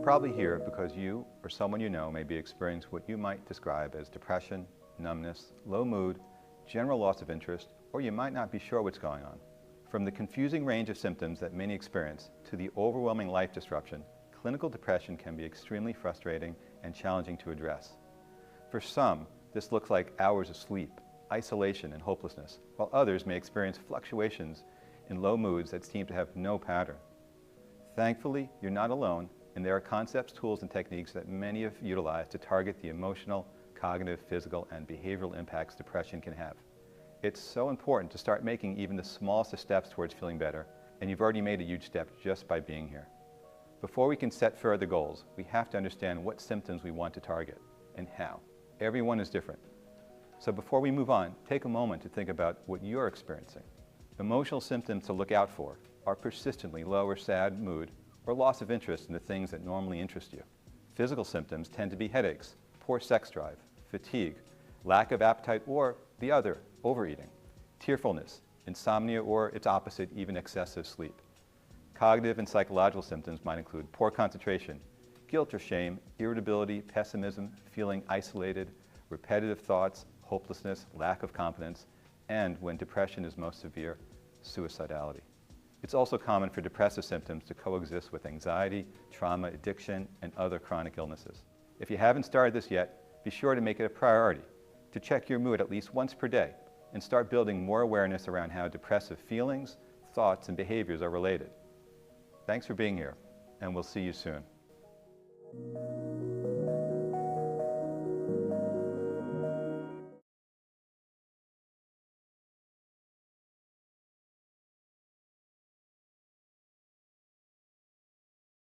probably here because you or someone you know may be experiencing what you might describe as depression, numbness, low mood, general loss of interest, or you might not be sure what's going on. From the confusing range of symptoms that many experience to the overwhelming life disruption, clinical depression can be extremely frustrating and challenging to address. For some, this looks like hours of sleep, isolation, and hopelessness, while others may experience fluctuations in low moods that seem to have no pattern. Thankfully, you're not alone, and there are concepts, tools, and techniques that many have utilized to target the emotional, cognitive, physical, and behavioral impacts depression can have. It's so important to start making even the smallest of steps towards feeling better, and you've already made a huge step just by being here. Before we can set further goals, we have to understand what symptoms we want to target and how. Everyone is different. So before we move on, take a moment to think about what you're experiencing. Emotional symptoms to look out for are persistently low or sad mood or loss of interest in the things that normally interest you. Physical symptoms tend to be headaches, poor sex drive, fatigue, lack of appetite, or the other, overeating, tearfulness, insomnia, or its opposite, even excessive sleep. Cognitive and psychological symptoms might include poor concentration, guilt or shame, irritability, pessimism, feeling isolated, repetitive thoughts, hopelessness, lack of confidence, and when depression is most severe, suicidality. It's also common for depressive symptoms to coexist with anxiety, trauma, addiction, and other chronic illnesses. If you haven't started this yet, be sure to make it a priority to check your mood at least once per day and start building more awareness around how depressive feelings, thoughts, and behaviors are related. Thanks for being here, and we'll see you soon.